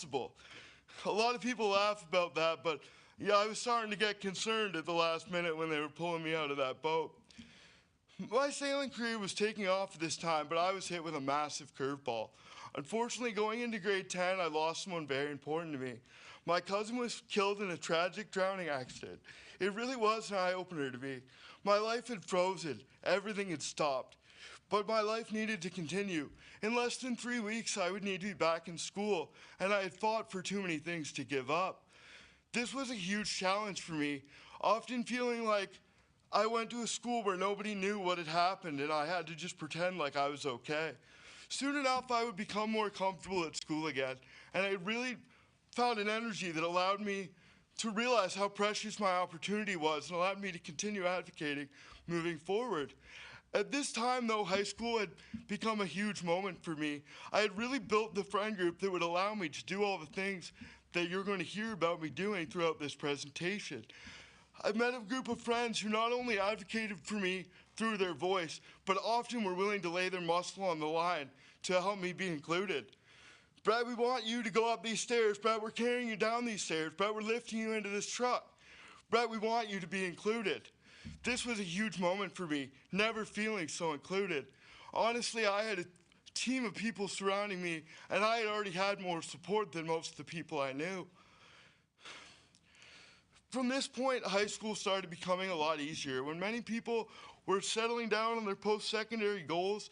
possible. A lot of people laugh about that, but yeah, I was starting to get concerned at the last minute when they were pulling me out of that boat. My sailing career was taking off at this time, but I was hit with a massive curveball. Unfortunately, going into grade 10, I lost someone very important to me. My cousin was killed in a tragic drowning accident. It really was an eye-opener to me. My life had frozen. Everything had stopped. But my life needed to continue. In less than 3 weeks, I would need to be back in school, and I had fought for too many things to give up. This was a huge challenge for me, often feeling like I went to a school where nobody knew what had happened and I had to just pretend like I was okay. Soon enough, I would become more comfortable at school again, and I really found an energy that allowed me to realize how precious my opportunity was and allowed me to continue advocating moving forward. At this time, though, high school had become a huge moment for me. I had really built the friend group that would allow me to do all the things that you're going to hear about me doing throughout this presentation. I met a group of friends who not only advocated for me through their voice, but often were willing to lay their muscle on the line to help me be included. Brett, we want you to go up these stairs. Brett, we're carrying you down these stairs. Brett, we're lifting you into this truck. Brett, we want you to be included. This was a huge moment for me, never feeling so included. Honestly, I had a team of people surrounding me, and I had already had more support than most of the people I knew. From this point, high school started becoming a lot easier. When many people were settling down on their post-secondary goals,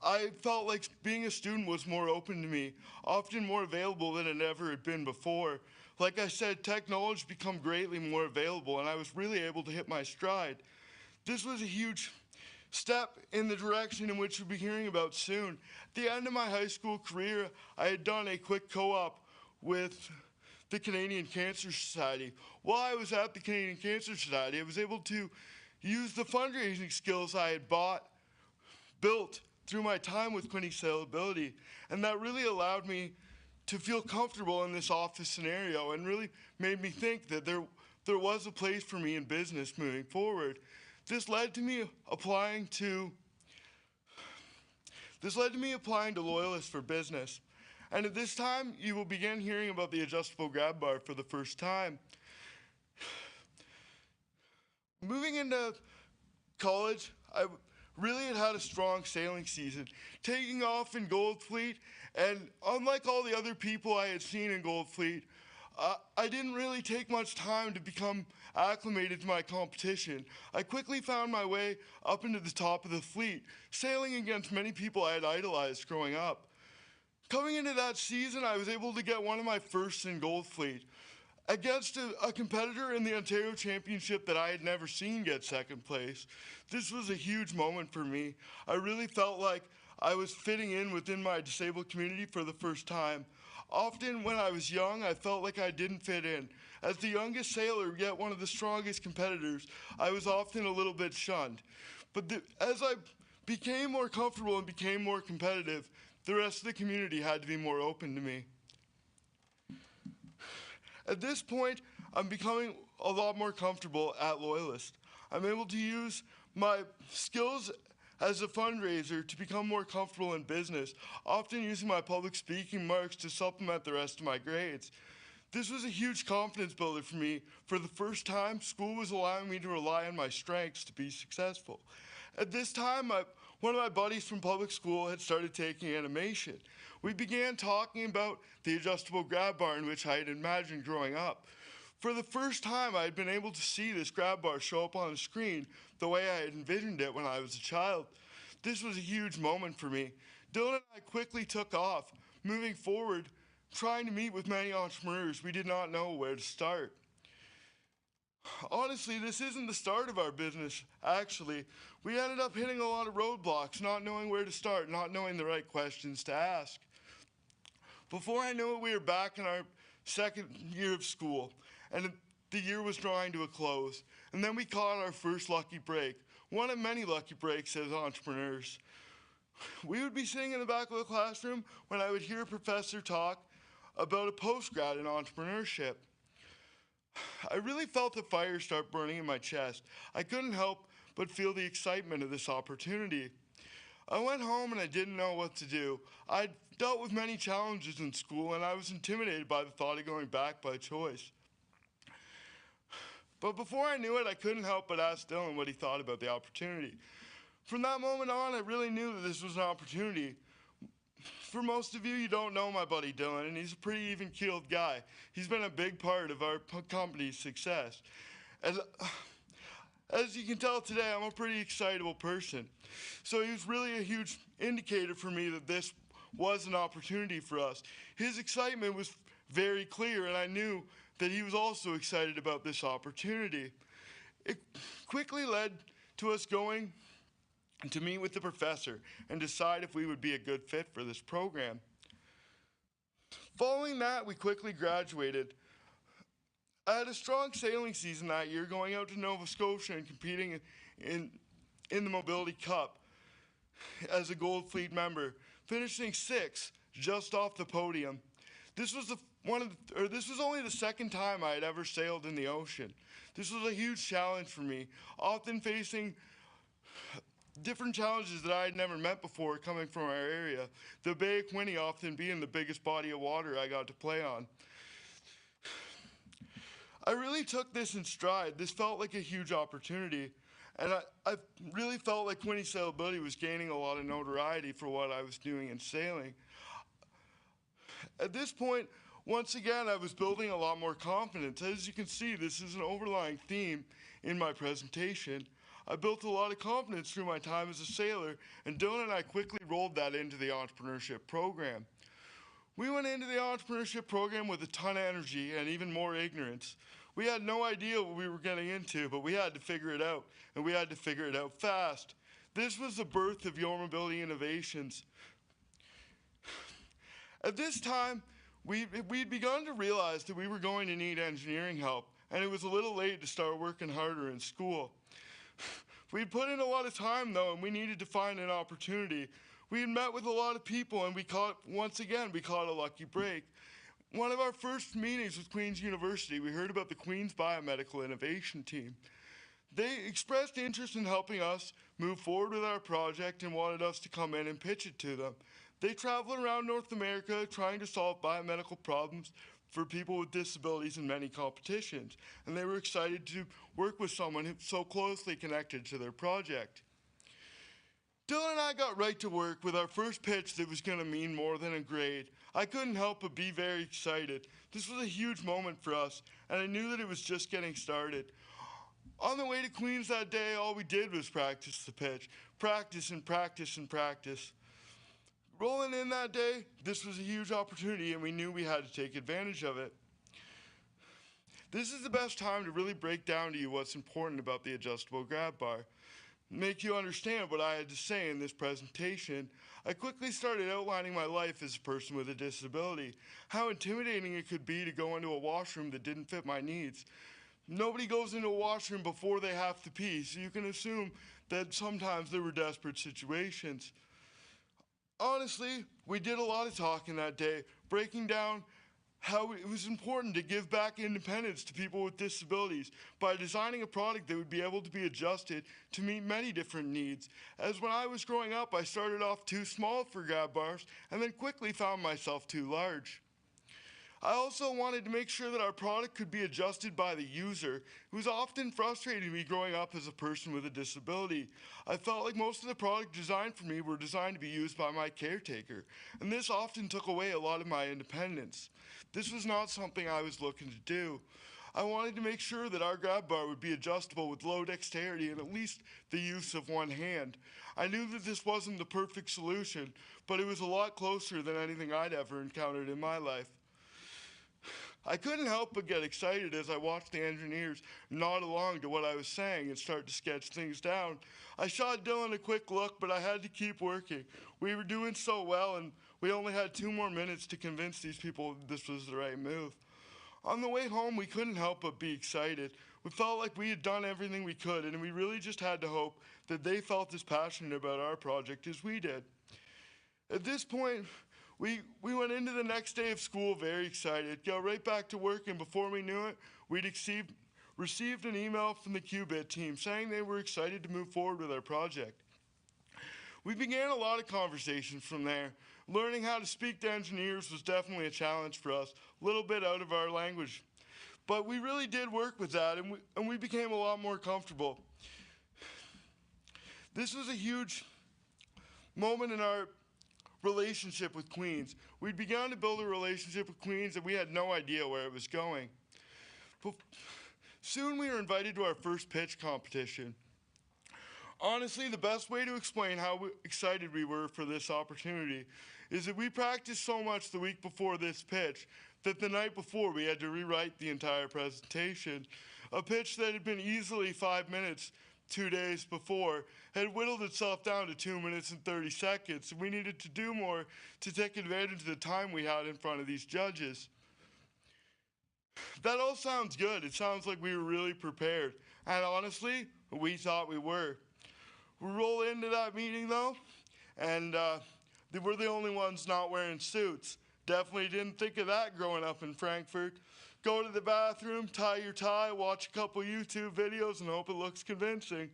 I felt like being a student was more open to me, often more available than it ever had been before. Like I said, technology became greatly more available, and I was really able to hit my stride. This was a huge step in the direction in which we'll be hearing about soon. At the end of my high school career, I had done a quick co-op with the Canadian Cancer Society. While I was at the Canadian Cancer Society, I was able to use the fundraising skills I had built through my time with Quinte Sailability, and that really allowed me to feel comfortable in this office scenario and really made me think that there was a place for me in business moving forward. This led to me applying to Loyalist for Business. And at this time, you will begin hearing about the adjustable grab bar for the first time. Moving into college, I really had a strong sailing season, taking off in Gold Fleet, and unlike all the other people I had seen in Gold Fleet, I didn't really take much time to become acclimated to my competition. I quickly found my way up into the top of the fleet, sailing against many people I had idolized growing up. Coming into that season, I was able to get one of my firsts in Gold Fleet against a competitor in the Ontario Championship that I had never seen get second place. This was a huge moment for me. I really felt like I was fitting in within my disabled community for the first time. Often when I was young, I felt like I didn't fit in. As the youngest sailor, yet one of the strongest competitors, I was often a little bit shunned. But as I became more comfortable and became more competitive, the rest of the community had to be more open to me. At this point, I'm becoming a lot more comfortable at Loyalist. I'm able to use my skills as a fundraiser to become more comfortable in business, often using my public speaking marks to supplement the rest of my grades. This was a huge confidence builder for me. For the first time, school was allowing me to rely on my strengths to be successful. At this time, one of my buddies from public school had started taking animation. We began talking about the adjustable grab bar in which I had imagined growing up. For the first time, I had been able to see this grab bar show up on the screen the way I had envisioned it when I was a child. This was a huge moment for me. Dylan and I quickly took off, moving forward, trying to meet with many entrepreneurs. We did not know where to start. Honestly, this isn't the start of our business, actually. We ended up hitting a lot of roadblocks, not knowing where to start, not knowing the right questions to ask. Before I knew it, we were back in our second year of school, and the year was drawing to a close. And then we caught our first lucky break, one of many lucky breaks as entrepreneurs. We would be sitting in the back of the classroom when I would hear a professor talk about a postgrad in entrepreneurship. I really felt the fire start burning in my chest. I couldn't help but feel the excitement of this opportunity. I went home and I didn't know what to do. I'd dealt with many challenges in school and I was intimidated by the thought of going back by choice. But before I knew it, I couldn't help but ask Dylan what he thought about the opportunity. From that moment on, I really knew that this was an opportunity. For most of you, you don't know my buddy Dylan, and he's a pretty even-keeled guy. He's been a big part of our company's success. As you can tell today, I'm a pretty excitable person. So he was really a huge indicator for me that this was an opportunity for us. His excitement was very clear, and I knew that he was also excited about this opportunity. It quickly led to us going to meet with the professor and decide if we would be a good fit for this program. Following that, we quickly graduated. I had a strong sailing season that year, going out to Nova Scotia and competing in the Mobility Cup as a Gold Fleet member, finishing 6th, just off the podium. This was only the second time I had ever sailed in the ocean. This was a huge challenge for me, often facing different challenges that I had never met before coming from our area, the Bay of Quinte often being the biggest body of water I got to play on. I really took this in stride. This felt like a huge opportunity, and I really felt like Quinte Sailability was gaining a lot of notoriety for what I was doing in sailing. At this point, once again, I was building a lot more confidence. As you can see, this is an overlying theme in my presentation. I built a lot of confidence through my time as a sailor, and Dylan and I quickly rolled that into the entrepreneurship program. We went into the entrepreneurship program with a ton of energy and even more ignorance. We had no idea what we were getting into, but we had to figure it out, and we had to figure it out fast. This was the birth of Your Mobility Innovations. At this time, we'd begun to realize that we were going to need engineering help, and it was a little late to start working harder in school. We'd put in a lot of time though, and we needed to find an opportunity. We had met with a lot of people, and we caught a lucky break. One of our first meetings with Queen's University, we heard about the Queen's Biomedical Innovation Team. They expressed interest in helping us move forward with our project and wanted us to come in and pitch it to them. They traveled around North America trying to solve biomedical problems for people with disabilities in many competitions, and they were excited to work with someone who's so closely connected to their project. Dylan and I got right to work with our first pitch that was going to mean more than a grade. I couldn't help but be very excited. This was a huge moment for us, and I knew that it was just getting started. On the way to Queens that day, all we did was practice the pitch. Practice and practice and practice. Rolling in that day, this was a huge opportunity, and we knew we had to take advantage of it. This is the best time to really break down to you what's important about the adjustable grab bar. Make you understand what I had to say in this presentation, I quickly started outlining my life as a person with a disability, how intimidating it could be to go into a washroom that didn't fit my needs. Nobody goes into a washroom before they have to pee, so you can assume that sometimes there were desperate situations. Honestly, we did a lot of talking that day, breaking down how it was important to give back independence to people with disabilities by designing a product that would be able to be adjusted to meet many different needs. As when I was growing up, I started off too small for grab bars and then quickly found myself too large. I also wanted to make sure that our product could be adjusted by the user. It was often frustrating me growing up as a person with a disability. I felt like most of the product designed for me were designed to be used by my caretaker, and this often took away a lot of my independence. This was not something I was looking to do. I wanted to make sure that our grab bar would be adjustable with low dexterity and at least the use of one hand. I knew that this wasn't the perfect solution, but it was a lot closer than anything I'd ever encountered in my life. I couldn't help but get excited as I watched the engineers nod along to what I was saying and start to sketch things down. I shot Dylan a quick look, but I had to keep working. We were doing so well, and we only had 2 more minutes to convince these people this was the right move. On the way home, we couldn't help but be excited. We felt like we had done everything we could, and we really just had to hope that they felt as passionate about our project as we did. At this point, we went into the next day of school very excited, got right back to work, and before we knew it, we'd received an email from the Qubit team saying they were excited to move forward with our project. We began a lot of conversations from there. Learning how to speak to engineers was definitely a challenge for us, a little bit out of our language. But we really did work with that, and we became a lot more comfortable. This was a huge moment in our relationship with Queens. We'd begun to build a relationship with Queens, and we had no idea where it was going. But soon we were invited to our first pitch competition. Honestly, the best way to explain how excited we were for this opportunity is that we practiced so much the week before this pitch that the night before we had to rewrite the entire presentation. A pitch that had been easily 5 minutes 2 days before had whittled itself down to 2 minutes and 30 seconds. We needed to do more to take advantage of the time we had in front of these judges. That all sounds good. It sounds like we were really prepared. And honestly, we thought we were. We roll into that meeting though, and they were the only ones not wearing suits. Definitely didn't think of that growing up in Frankfurt. Go to the bathroom, tie your tie, watch a couple YouTube videos, and hope it looks convincing.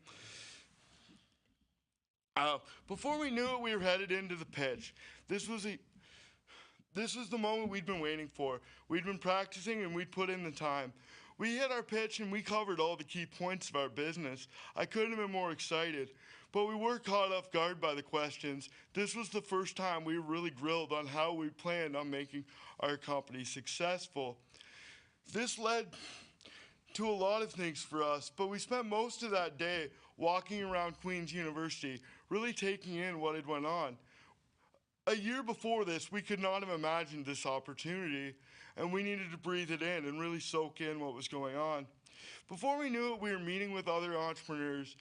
Before we knew it, we were headed into the pitch. This was the moment we'd been waiting for. We'd been practicing and we'd put in the time. We hit our pitch and we covered all the key points of our business. I couldn't have been more excited. But we were caught off guard by the questions. This was the first time we were really grilled on how we planned on making our company successful. This led to a lot of things for us, but we spent most of that day walking around Queen's University, really taking in what had went on. A year before this, we could not have imagined this opportunity, and we needed to breathe it in and really soak in what was going on. Before we knew it, we were meeting with other entrepreneurs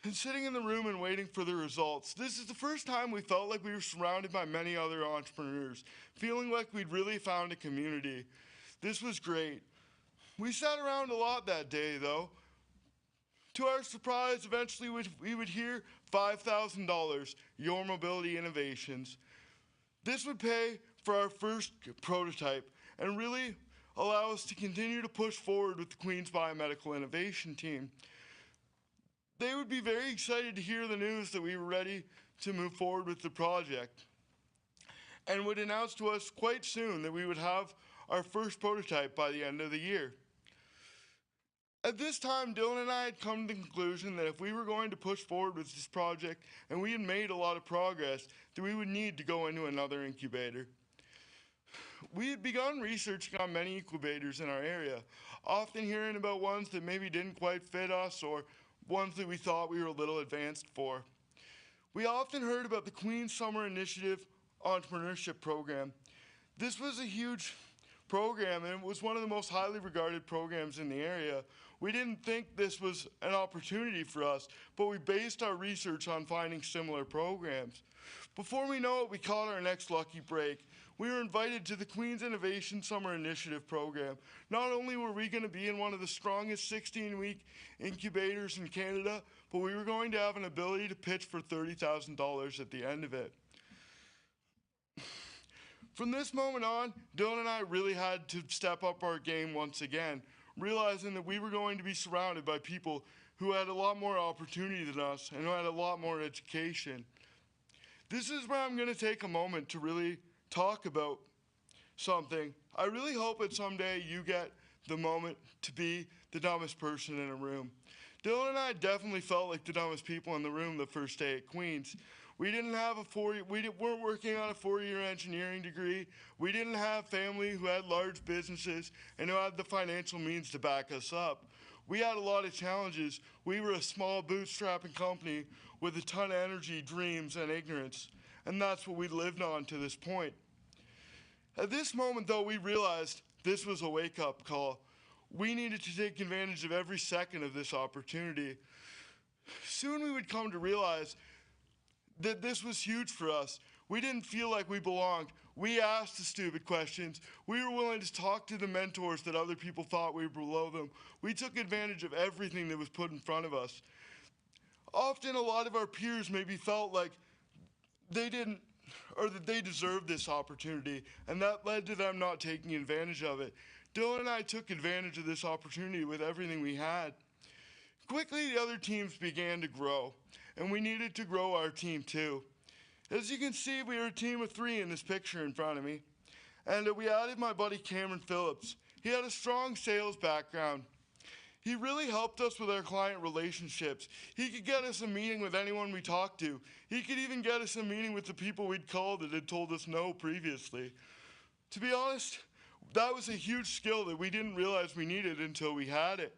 and sitting in the room and waiting for the results. This is the first time we felt like we were surrounded by many other entrepreneurs, feeling like we'd really found a community. This was great. We sat around a lot that day, though. To our surprise, eventually we would hear $5,000, Your Mobility Innovations. This would pay for our first prototype and really allow us to continue to push forward with the Queen's Biomedical Innovation team. They would be very excited to hear the news that we were ready to move forward with the project, and would announce to us quite soon that we would have our first prototype by the end of the year. At this time, Dylan and I had come to the conclusion that if we were going to push forward with this project and we had made a lot of progress, that we would need to go into another incubator. We had begun researching on many incubators in our area, often hearing about ones that maybe didn't quite fit us or ones that we thought we were a little advanced for. We often heard about the Queen's Summer Initiative Entrepreneurship Program. This was a huge program, and it was one of the most highly regarded programs in the area. We didn't think this was an opportunity for us, but we based our research on finding similar programs. Before we know it, we caught our next lucky break. We were invited to the Queen's Innovation Summer Initiative program. Not only were we going to be in one of the strongest 16-week incubators in Canada, but we were going to have an ability to pitch for $30,000 at the end of it. From this moment on, Dylan and I really had to step up our game once again, realizing that we were going to be surrounded by people who had a lot more opportunity than us and who had a lot more education. This is where I'm going to take a moment to really talk about something. I really hope that someday you get the moment to be the dumbest person in a room. Dylan and I definitely felt like the dumbest people in the room the first day at Queen's. We weren't working on a 4-year engineering degree. We didn't have family who had large businesses and who had the financial means to back us up. We had a lot of challenges. We were a small bootstrapping company with a ton of energy, dreams, and ignorance. And that's what we lived on to this point. At this moment, though, we realized this was a wake-up call. We needed to take advantage of every second of this opportunity. Soon we would come to realize that this was huge for us. We didn't feel like we belonged. We asked the stupid questions. We were willing to talk to the mentors that other people thought we were below them. We took advantage of everything that was put in front of us. Often a lot of our peers maybe felt like they didn't, or that they deserved this opportunity, and that led to them not taking advantage of it. Dylan and I took advantage of this opportunity with everything we had. Quickly, the other teams began to grow, and we needed to grow our team too. As you can see, we are a team of 3 in this picture in front of me, and we added my buddy Cameron Phillips. He had a strong sales background. He really helped us with our client relationships. He could get us a meeting with anyone we talked to. He could even get us a meeting with the people we'd called that had told us no previously. To be honest, that was a huge skill that we didn't realize we needed until we had it.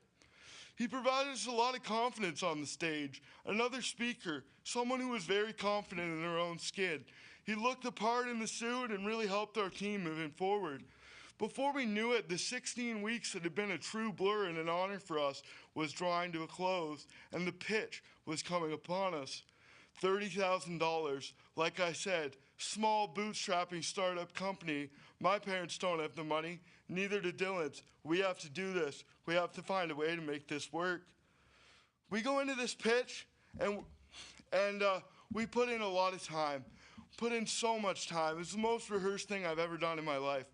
He provided us a lot of confidence on the stage, another speaker, someone who was very confident in their own skin. He looked the part in the suit and really helped our team moving forward. Before we knew it, the 16 weeks that had been a true blur and an honor for us was drawing to a close, and the pitch was coming upon us. $30,000, like I said, small bootstrapping startup company. My parents don't have the money, neither do Dylan's. We have to do this. We have to find a way to make this work. We go into this pitch, and we put in a lot of time, put in so much time. It's the most rehearsed thing I've ever done in my life.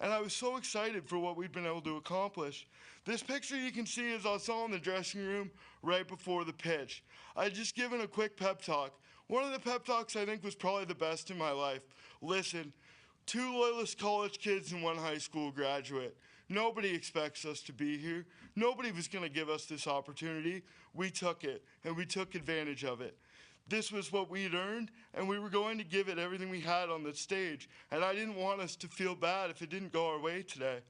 And I was so excited for what we'd been able to accomplish. This picture you can see is us all in the dressing room right before the pitch. I'd just given a quick pep talk. One of the pep talks I think was probably the best in my life. Listen, 2 Loyalist college kids and 1 high school graduate. Nobody expects us to be here. Nobody was going to give us this opportunity. We took it, and we took advantage of it. This was what we'd earned, and we were going to give it everything we had on the stage, and I didn't want us to feel bad if it didn't go our way today.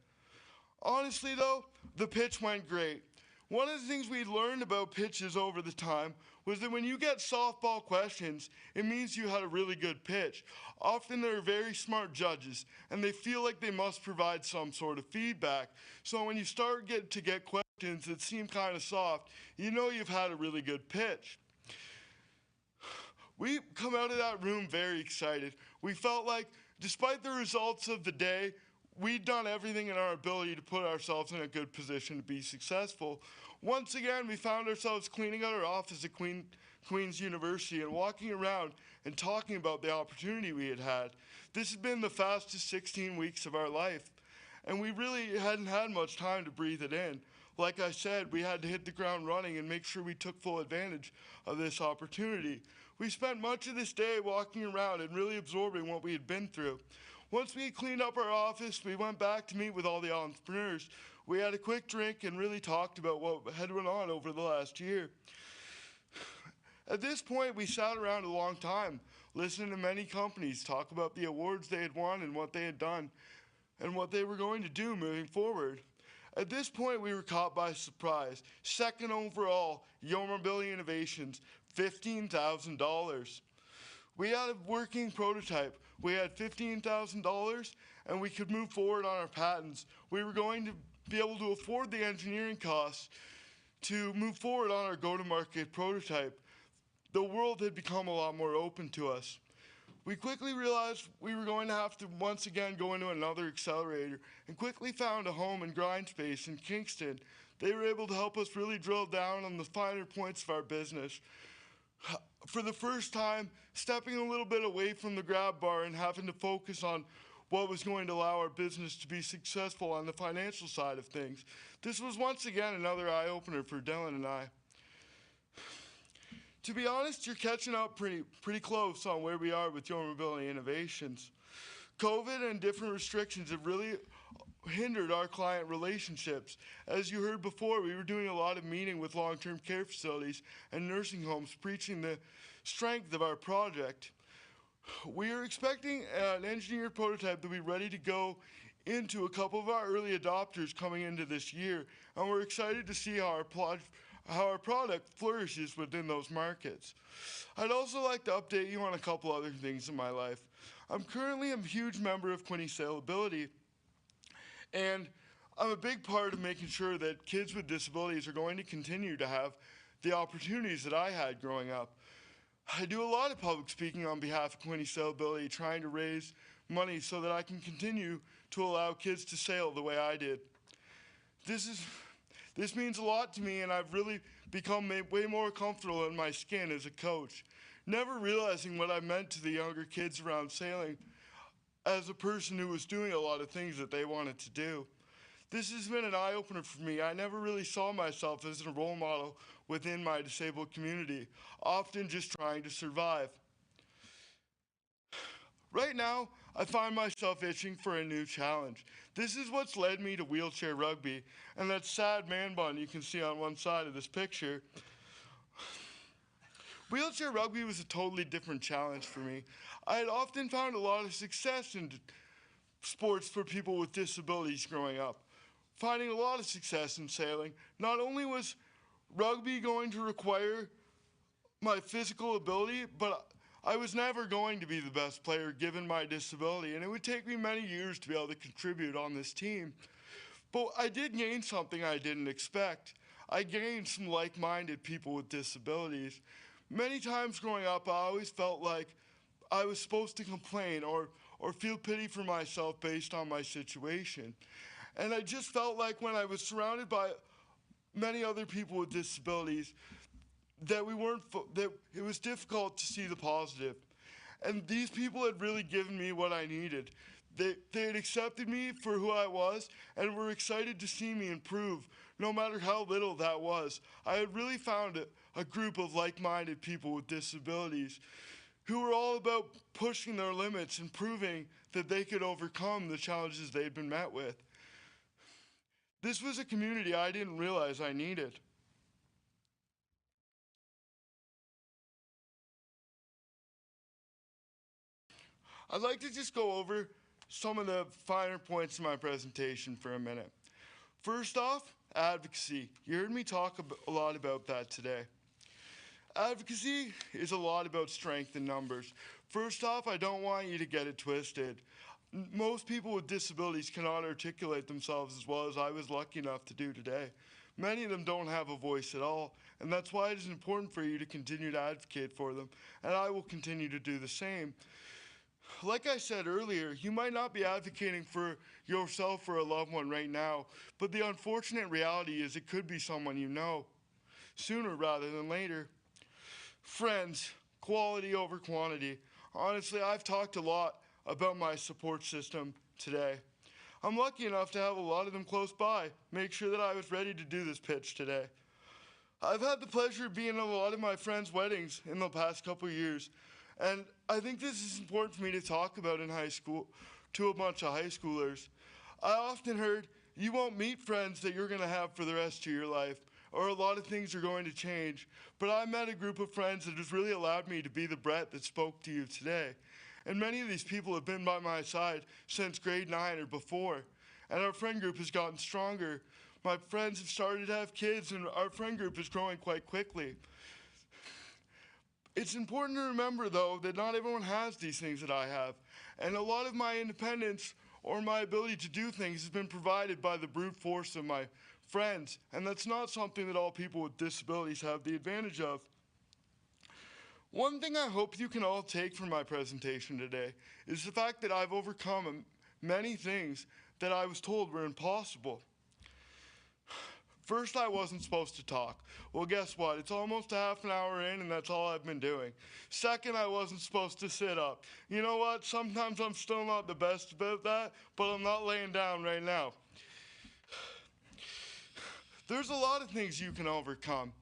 Honestly, though, the pitch went great. One of the things we learned about pitches over the time was that when you get softball questions, it means you had a really good pitch. Often they're very smart judges, and they feel like they must provide some sort of feedback. So when you start to get questions that seem kind of soft, you know you've had a really good pitch. We come out of that room very excited. We felt like, despite the results of the day, we'd done everything in our ability to put ourselves in a good position to be successful. Once again, we found ourselves cleaning out our office at Queen's University and walking around and talking about the opportunity we had had. This had been the fastest 16 weeks of our life, and we really hadn't had much time to breathe it in. Like I said, we had to hit the ground running and make sure we took full advantage of this opportunity. We spent much of this day walking around and really absorbing what we had been through. Once we had cleaned up our office, we went back to meet with all the entrepreneurs. We had a quick drink and really talked about what had went on over the last year. At this point, we sat around a long time, listening to many companies talk about the awards they had won and what they had done and what they were going to do moving forward. At this point, we were caught by surprise. Second overall, Your Mobility Innovations, $15,000. We had a working prototype. We had $15,000, and we could move forward on our patents. We were going to be able to afford the engineering costs to move forward on our go-to-market prototype. The world had become a lot more open to us. We quickly realized we were going to have to once again go into another accelerator and quickly found a home in Grindspace in Kingston. They were able to help us really drill down on the finer points of our business. For the first time, stepping a little bit away from the grab bar and having to focus on what was going to allow our business to be successful on the financial side of things. This was once again another eye-opener for Dylan and I. To be honest, you're catching up pretty close on where we are with Your Mobility Innovations. COVID and different restrictions have really hindered our client relationships. As you heard before, we were doing a lot of meeting with long-term care facilities and nursing homes, preaching the strength of our project. We are expecting an engineered prototype to be ready to go into a couple of our early adopters coming into this year, and we're excited to see how our product flourishes within those markets. I'd also like to update you on a couple other things in my life. I'm currently a huge member of Quinte Sailability, and I'm a big part of making sure that kids with disabilities are going to continue to have the opportunities that I had growing up. I do a lot of public speaking on behalf of Quinte Sailability, trying to raise money so that I can continue to allow kids to sail the way I did. This means a lot to me, and I've really become way more comfortable in my skin as a coach, never realizing what I meant to the younger kids around sailing as a person who was doing a lot of things that they wanted to do. This has been an eye-opener for me. I never really saw myself as a role model within my disabled community, often just trying to survive. Right now, I find myself itching for a new challenge. This is what's led me to wheelchair rugby, and that sad man bun you can see on one side of this picture. Wheelchair rugby was a totally different challenge for me. I had often found a lot of success in sports for people with disabilities growing up, finding a lot of success in sailing. Not only was rugby going to require my physical ability, but I was never going to be the best player given my disability, and it would take me many years to be able to contribute on this team. But I did gain something I didn't expect. I gained some like-minded people with disabilities. Many times growing up, I always felt like I was supposed to complain or feel pity for myself based on my situation. And I just felt like when I was surrounded by many other people with disabilities, that it was difficult to see the positive. And these people had really given me what I needed. They had accepted me for who I was and were excited to see me improve, no matter how little that was. I had really found a group of like-minded people with disabilities who were all about pushing their limits and proving that they could overcome the challenges they'd been met with. This was a community I didn't realize I needed. I'd like to just go over some of the finer points in my presentation for a minute. First off, advocacy. You heard me talk a lot about that today. Advocacy is a lot about strength in numbers. First off, I don't want you to get it twisted. Most people with disabilities cannot articulate themselves as well as I was lucky enough to do today. Many of them don't have a voice at all, and that's why it is important for you to continue to advocate for them, and I will continue to do the same. Like I said earlier, you might not be advocating for yourself or a loved one right now, but the unfortunate reality is it could be someone you know, sooner rather than later. Friends, quality over quantity. Honestly, I've talked a lot about my support system today. I'm lucky enough to have a lot of them close by, make sure that I was ready to do this pitch today. I've had the pleasure of being at a lot of my friends' weddings in the past couple of years, and I think this is important for me to talk about in high school to a bunch of high schoolers. I often heard, you won't meet friends that you're gonna have for the rest of your life, or a lot of things are going to change. But I met a group of friends that has really allowed me to be the Brett that spoke to you today. And many of these people have been by my side since grade 9 or before. And our friend group has gotten stronger. My friends have started to have kids, and our friend group is growing quite quickly. It's important to remember, though, that not everyone has these things that I have. And a lot of my independence or my ability to do things has been provided by the brute force of my friends. And that's not something that all people with disabilities have the advantage of. One thing I hope you can all take from my presentation today is the fact that I've overcome many things that I was told were impossible. First, I wasn't supposed to talk. Well, guess what? It's almost a half an hour in, and that's all I've been doing. Second, I wasn't supposed to sit up. You know what? Sometimes I'm still not the best about that, but I'm not laying down right now. There's a lot of things you can overcome.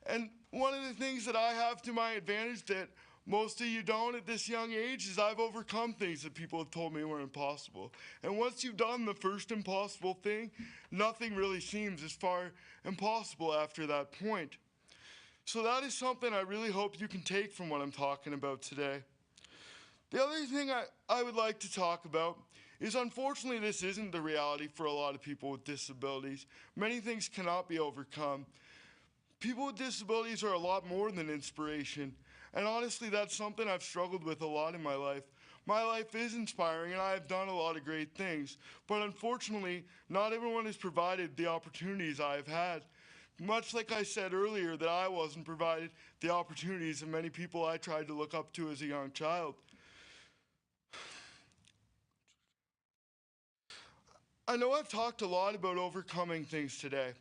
And one of the things that I have to my advantage that most of you don't at this young age is I've overcome things that people have told me were impossible. And once you've done the first impossible thing, nothing really seems as far impossible after that point. So that is something I really hope you can take from what I'm talking about today. The other thing I would like to talk about is, unfortunately, this isn't the reality for a lot of people with disabilities. Many things cannot be overcome. People with disabilities are a lot more than inspiration. And honestly, that's something I've struggled with a lot in my life. My life is inspiring, and I have done a lot of great things. But unfortunately, not everyone is provided the opportunities I have had. Much like I said earlier that I wasn't provided the opportunities of many people I tried to look up to as a young child. I know I've talked a lot about overcoming things today.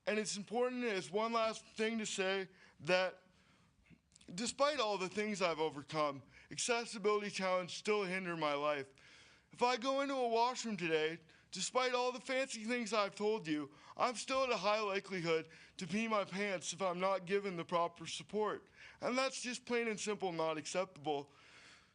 And it's important as one last thing to say that despite all the things I've overcome, accessibility challenges still hinder my life. If I go into a washroom today Despite all the fancy things I've told you, I'm still at a high likelihood to pee my pants if I'm not given the proper support. And that's just plain and simple not acceptable.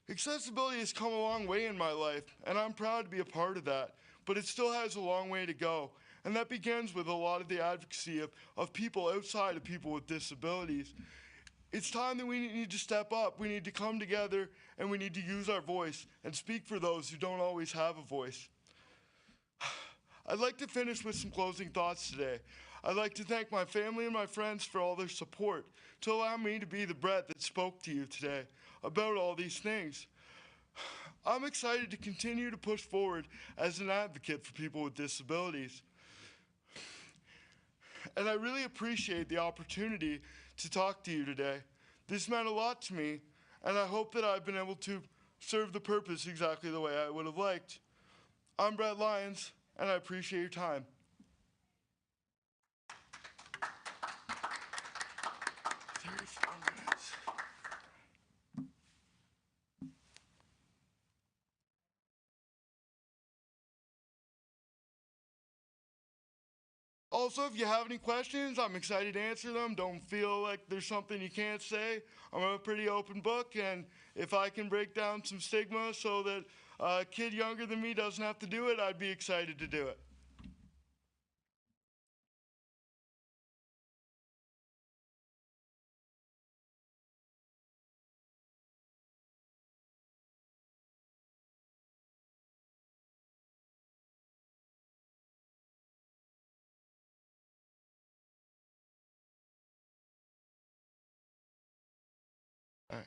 Accessibility has come a long way in my life, and I'm proud to be a part of that, but it still has a long way to go. And that begins with a lot of the advocacy of people outside of people with disabilities. It's time that we need to step up. We need to come together, and we need to use our voice and speak for those who don't always have a voice. I'd like to finish with some closing thoughts today. I'd like to thank my family and my friends for all their support to allow me to be the Brett that spoke to you today about all these things. I'm excited to continue to push forward as an advocate for people with disabilities. And I really appreciate the opportunity to talk to you today. This meant a lot to me, and I hope that I've been able to serve the purpose exactly the way I would have liked. I'm Brett Lyons, and I appreciate your time. 34 minutes. Also, if you have any questions, I'm excited to answer them. Don't feel like there's something you can't say. I'm a pretty open book, and if I can break down some stigma so that a kid younger than me doesn't have to do it, I'd be excited to do it. All right.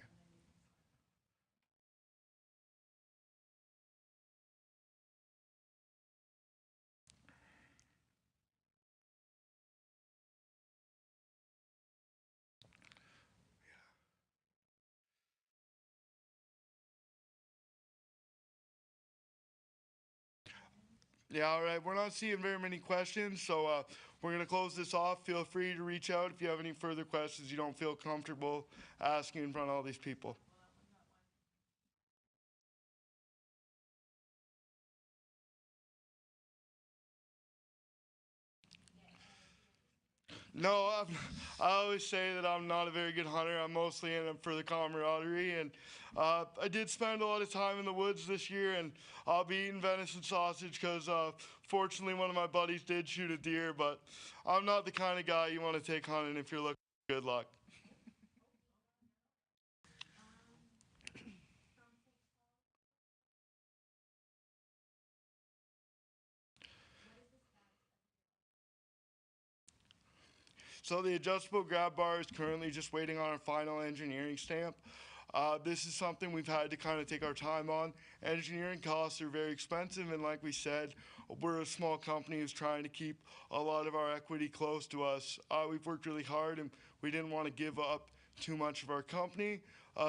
Yeah, all right. We're not seeing very many questions, so we're going to close this off. Feel free to reach out if you have any further questions you don't feel comfortable asking in front of all these people. No, I always say that I'm not a very good hunter. I'm mostly in it for the camaraderie, and I did spend a lot of time in the woods this year, and I'll be eating venison sausage because fortunately one of my buddies did shoot a deer, but I'm not the kind of guy you want to take hunting if you're looking for good luck. So the adjustable grab bar is currently just waiting on our final engineering stamp. This is something we've had to kind of take our time on. Engineering costs are very expensive, and like we said, we're a small company who's trying to keep a lot of our equity close to us. We've worked really hard, and we didn't want to give up too much of our company.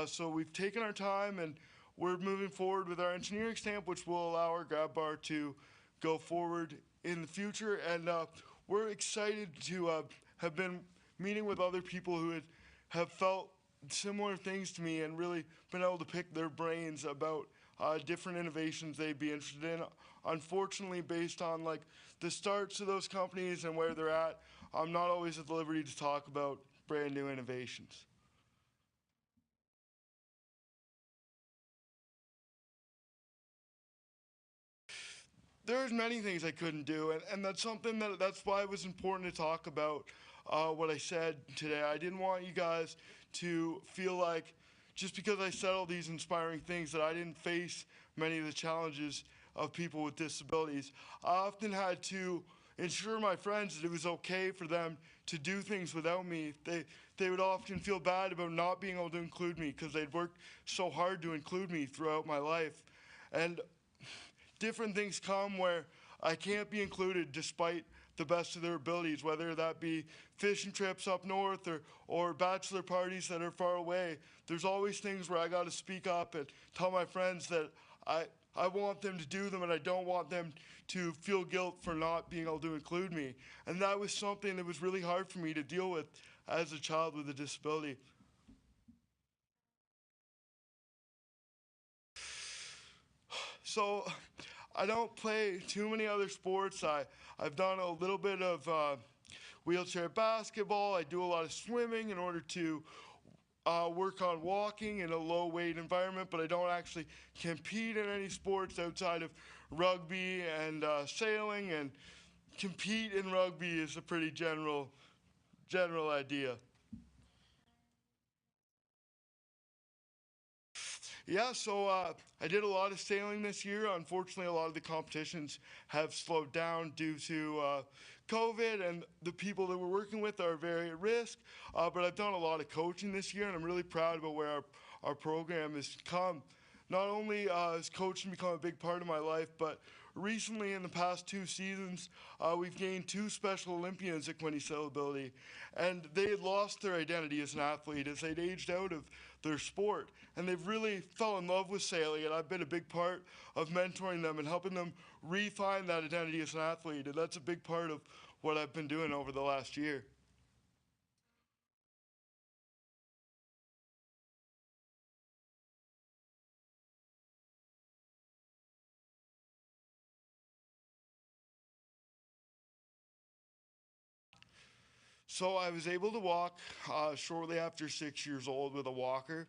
So we've taken our time, and we're moving forward with our engineering stamp, which will allow our grab bar to go forward in the future. And we're excited to have been meeting with other people who have felt similar things to me and really been able to pick their brains about different innovations they'd be interested in. Unfortunately, based on like the starts of those companies and where they're at, I'm not always at the liberty to talk about brand new innovations. There's many things I couldn't do, and that's something that's why it was important to talk about what I said today. I didn't want you guys to feel like just because I said all these inspiring things that I didn't face many of the challenges of people with disabilities. I often had to ensure my friends that it was okay for them to do things without me. They would often feel bad about not being able to include me because they'd worked so hard to include me throughout my life. And different things come where I can't be included despite the best of their abilities, whether that be fishing trips up north or bachelor parties that are far away. There's always things where I got to speak up and tell my friends that I want them to do them and I don't want them to feel guilt for not being able to include me. And that was something that was really hard for me to deal with as a child with a disability. So I don't play too many other sports. I've done a little bit of wheelchair basketball. I do a lot of swimming in order to work on walking in a low weight environment, but I don't actually compete in any sports outside of rugby and sailing. And compete in rugby is a pretty general idea. Yeah, so I did a lot of sailing this year. Unfortunately, a lot of the competitions have slowed down due to COVID, and the people that we're working with are very at risk. But I've done a lot of coaching this year, and I'm really proud about where our program has come. Not only has coaching become a big part of my life, but recently in the past 2 seasons, we've gained 2 Special Olympians at Quinte Ability, and they had lost their identity as an athlete as they'd aged out of their sport, and they've really fell in love with sailing, and I've been a big part of mentoring them and helping them refine that identity as an athlete, and that's a big part of what I've been doing over the last year. So I was able to walk shortly after 6 years old with a walker.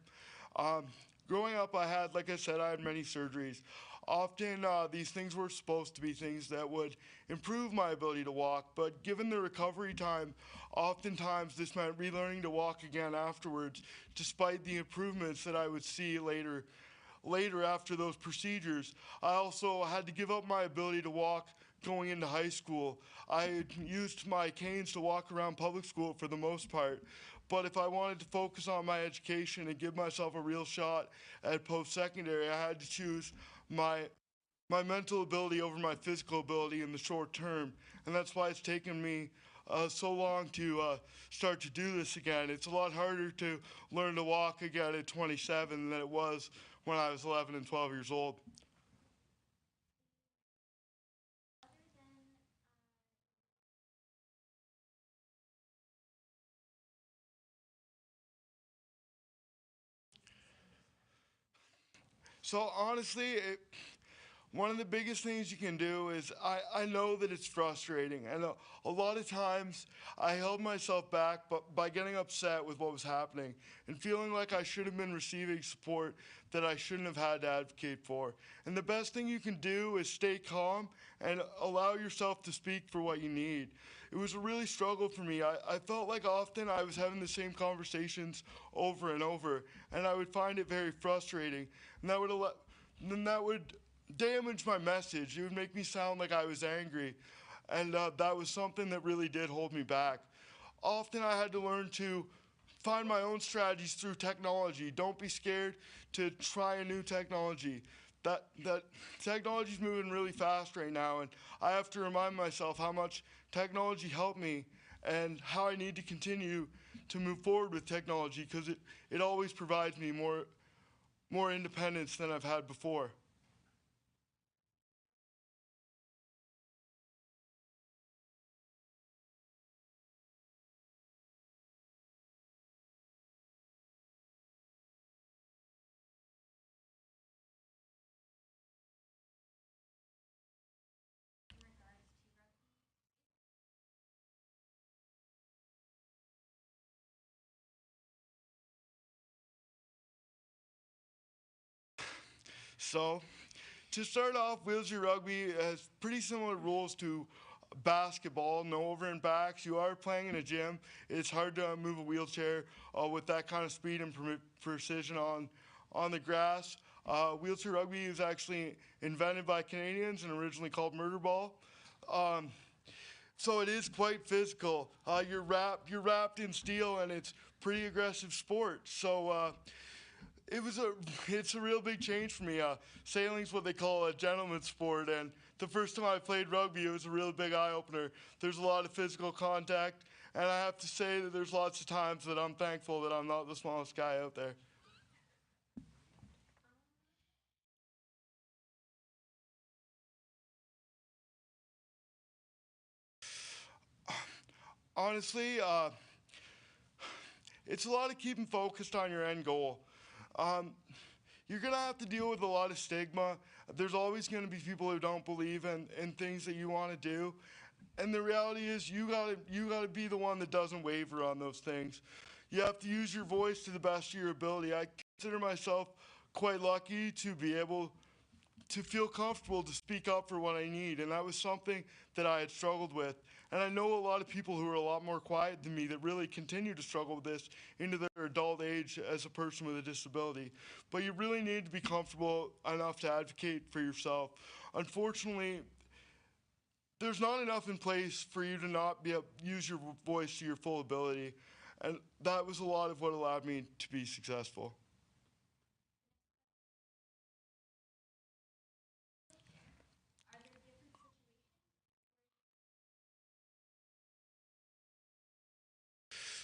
Um, Growing up, like I said, I had many surgeries. Often, these things were supposed to be things that would improve my ability to walk, but given the recovery time, oftentimes this meant relearning to walk again afterwards, despite the improvements that I would see later after those procedures. I also had to give up my ability to walk going into high school. I used my canes to walk around public school for the most part, but if I wanted to focus on my education and give myself a real shot at post-secondary, I had to choose my my mental ability over my physical ability in the short term, and that's why it's taken me so long to start to do this again. It's a lot harder to learn to walk again at 27 than it was when I was 11 and 12 years old. So honestly, one of the biggest things you can do is I know that it's frustrating, and a lot of times I held myself back but by getting upset with what was happening and feeling like I should have been receiving support that I shouldn't have had to advocate for. And the best thing you can do is stay calm and allow yourself to speak for what you need. It was a really struggle for me. I felt like often I was having the same conversations over and over, and I would find it very frustrating. And that would damage my message. It would make me sound like I was angry, and that was something that really did hold me back. Often I had to learn to find my own strategies through technology. Don't be scared to try a new technology. That technology's moving really fast right now, and I have to remind myself how much technology helped me and how I need to continue to move forward with technology because it always provides me more independence than I've had before. So, to start off, wheelchair rugby has pretty similar rules to basketball. No over and backs. You are playing in a gym. It's hard to move a wheelchair with that kind of speed and precision on the grass. Wheelchair rugby is actually invented by Canadians and originally called murder ball. Um, so it is quite physical. You're wrapped in steel, and it's pretty aggressive sport. So it was a it's a real big change for me. Sailing's what they call a gentleman's sport, and the first time I played rugby, it was a real big eye opener. There's a lot of physical contact, and I have to say that there's lots of times that I'm thankful that I'm not the smallest guy out there. Honestly, it's a lot of keeping focused on your end goal. Um, you're gonna have to deal with a lot of stigma. There's always gonna be people who don't believe in things that you want to do. And the reality is you gotta be the one that doesn't waver on those things. You have to use your voice to the best of your ability. I consider myself quite lucky to be able to feel comfortable to speak up for what I need, and that was something that I had struggled with. And I know a lot of people who are a lot more quiet than me that really continue to struggle with this into their adult age as a person with a disability. But you really need to be comfortable enough to advocate for yourself. Unfortunately, there's not enough in place for you to not be able to use your voice to your full ability, and that was a lot of what allowed me to be successful.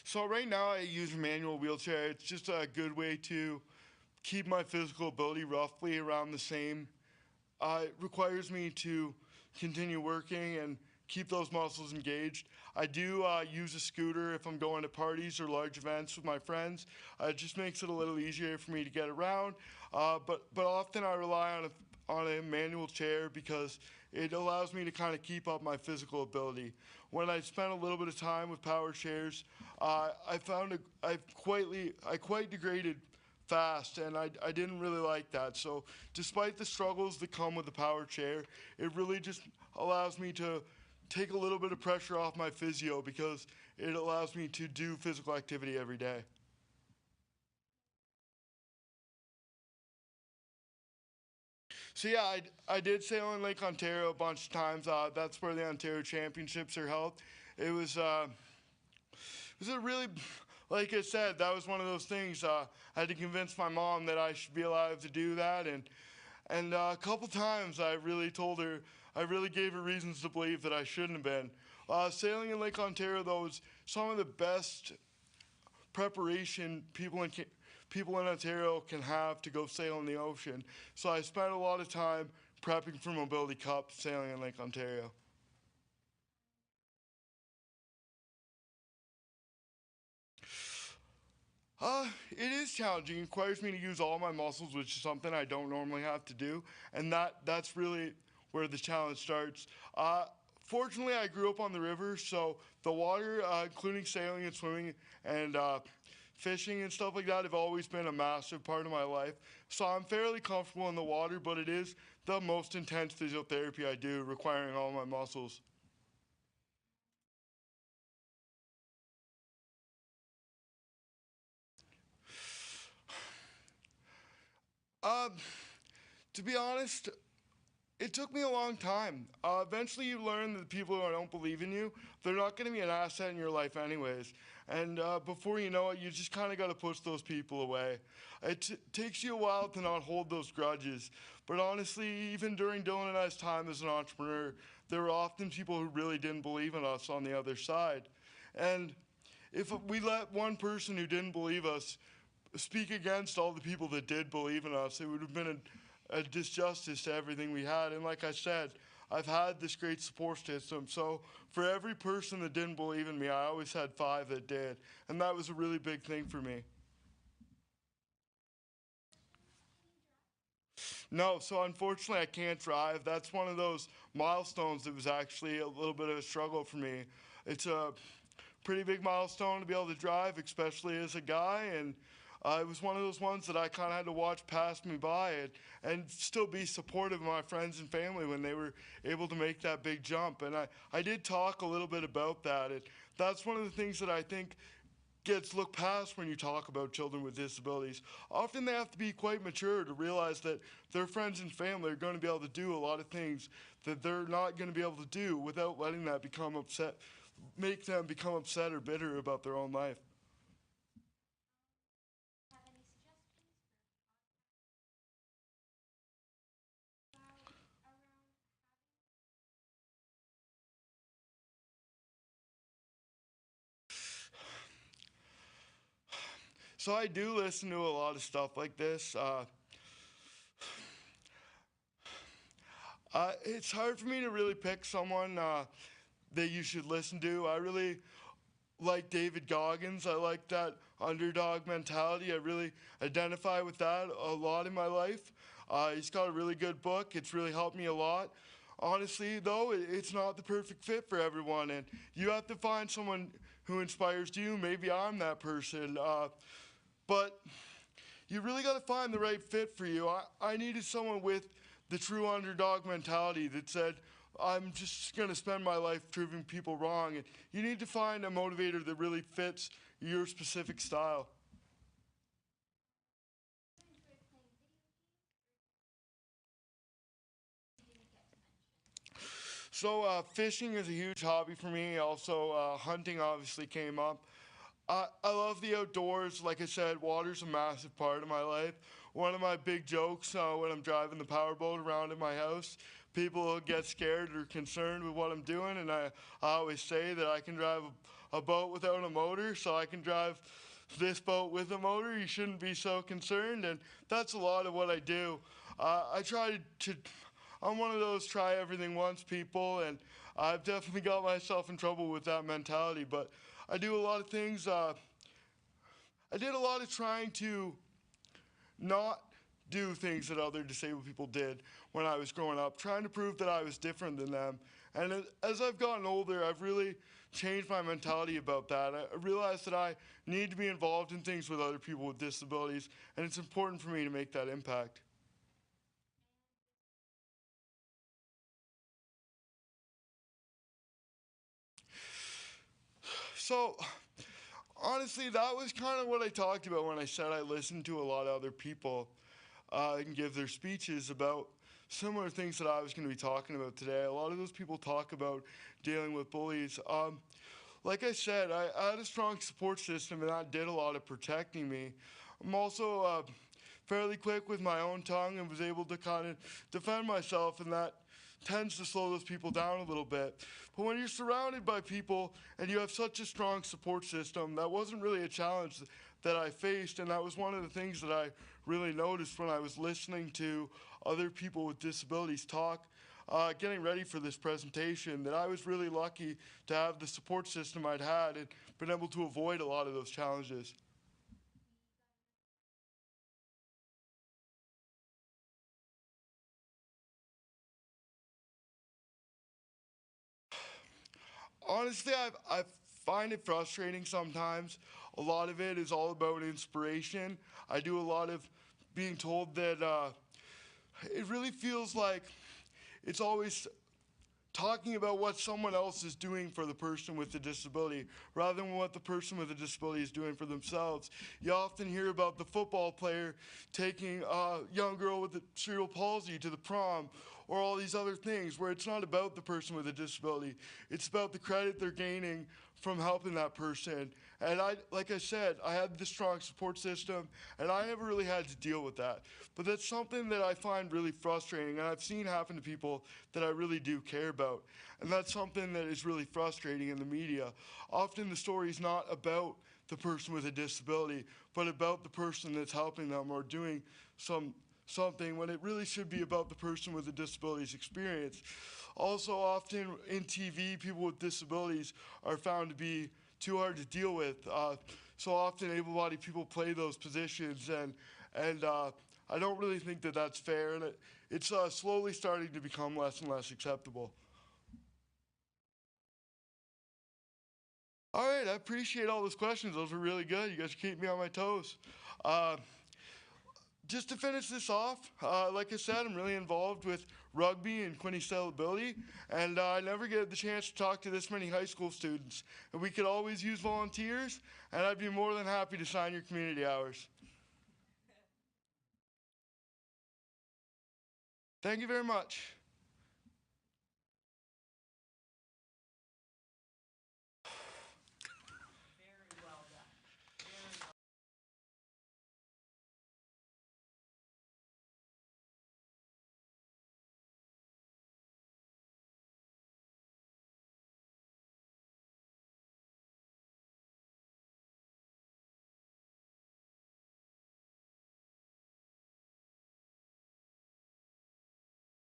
So right now I use a manual wheelchair. It's just a good way to keep my physical ability roughly around the same. It requires me to continue working and keep those muscles engaged. I do use a scooter if I'm going to parties or large events with my friends. It just makes it a little easier for me to get around. But often I rely on a manual chair because it allows me to kind of keep up my physical ability. When I spent a little bit of time with power chairs, I found I quite degraded fast, and I didn't really like that. So despite the struggles that come with the power chair, it really just allows me to take a little bit of pressure off my physio because it allows me to do physical activity every day. So yeah, I did sail in Lake Ontario a bunch of times. That's where the Ontario Championships are held. It was it was a really, like I said, that was one of those things. I had to convince my mom that I should be allowed to do that, and a couple times I really told her, I really gave her reasons to believe that I shouldn't have been. Sailing in Lake Ontario, though, was some of the best preparation people in Ontario can have to go sail in the ocean. So I spent a lot of time prepping for Mobility Cup sailing in Lake Ontario. It is challenging. It requires me to use all my muscles, which is something I don't normally have to do, and that's really where the challenge starts. Fortunately, I grew up on the river, so the water, including sailing and swimming and fishing and stuff like that, have always been a massive part of my life. So I'm fairly comfortable in the water, but it is the most intense physiotherapy I do, requiring all my muscles. Uh, to be honest, it took me a long time. Eventually, you learn that the people who don't believe in you, they're not going to be an asset in your life, anyways. And before you know it, you just kind of got to push those people away. It takes you a while to not hold those grudges. But honestly, even during Dylan and I's time as an entrepreneur, there were often people who really didn't believe in us on the other side. And if we let one person who didn't believe us speak against all the people that did believe in us, it would have been a disjustice to everything we had. And like I said, I've had this great support system. So for every person that didn't believe in me, I always had five that did. And that was a really big thing for me. No, so unfortunately, I can't drive. That's one of those milestones that was actually a little bit of a struggle for me. It's a pretty big milestone to be able to drive, especially as a guy. And it was one of those ones that I kind of had to watch pass me by and still be supportive of my friends and family when they were able to make that big jump. And I did talk a little bit about that. That's one of the things that I think gets looked past when you talk about children with disabilities. Often they have to be quite mature to realize that their friends and family are going to be able to do a lot of things that they're not going to be able to do without letting that make them become upset or bitter about their own life. So I do listen to a lot of stuff like this. It's hard for me to really pick someone that you should listen to. I really like David Goggins. I like that underdog mentality. I really identify with that a lot in my life. He's got a really good book. It's really helped me a lot. Honestly, though, it's not the perfect fit for everyone, and you have to find someone who inspires you. Maybe I'm that person, but you really got to find the right fit for you. I needed someone with the true underdog mentality that said, I'm just going to spend my life proving people wrong. And you need to find a motivator that really fits your specific style. So fishing is a huge hobby for me. Also, hunting obviously came up. I love the outdoors. Like I said, water's a massive part of my life. One of my big jokes when I'm driving the powerboat around in my house, people get scared or concerned with what I'm doing, and I always say that I can drive a boat without a motor, so I can drive this boat with a motor. You shouldn't be so concerned, and that's a lot of what I do. I try to I'm one of those try everything once people, and I've definitely got myself in trouble with that mentality, but I do a lot of things. I did a lot of trying to not do things that other disabled people did when I was growing up, trying to prove that I was different than them. And as I've gotten older, I've really changed my mentality about that. I realized that I need to be involved in things with other people with disabilities, and it's important for me to make that impact. So, honestly, that was kind of what I talked about when I said I listened to a lot of other people and give their speeches about similar things that I was going to be talking about today. A lot of those people talk about dealing with bullies. Like I said, I had a strong support system, and that did a lot of protecting me. I'm also fairly quick with my own tongue and was able to kind of defend myself, and that tends to slow those people down a little bit. But when you're surrounded by people and you have such a strong support system, that wasn't really a challenge that I faced, and that was one of the things that I really noticed when I was listening to other people with disabilities talk, getting ready for this presentation, that I was really lucky to have the support system I'd had and been able to avoid a lot of those challenges. Honestly, I find it frustrating sometimes. A lot of it is all about inspiration. I do a lot of being told that it really feels like it's always talking about what someone else is doing for the person with the disability rather than what the person with the disability is doing for themselves. You often hear about the football player taking a young girl with the cerebral palsy to the prom, or all these other things where it's not about the person with a disability. It's about the credit they're gaining from helping that person. And like I said, I had this strong support system, and I never really had to deal with that. But that's something that I find really frustrating, and I've seen happen to people that I really do care about. And that's something that is really frustrating in the media. Often the story is not about the person with a disability, but about the person that's helping them or doing something when it really should be about the person with a disability's experience. Also, often in TV, people with disabilities are found to be too hard to deal with. So often able-bodied people play those positions, and I don't really think that that's fair, and it's slowly starting to become less and less acceptable. All right, I appreciate all those questions. Those were really good. You guys keep me on my toes. Uh, just to finish this off, like I said, I'm really involved with rugby and Quinte ability, and I never get the chance to talk to this many high school students. And we could always use volunteers, and I'd be more than happy to sign your community hours. Thank you very much.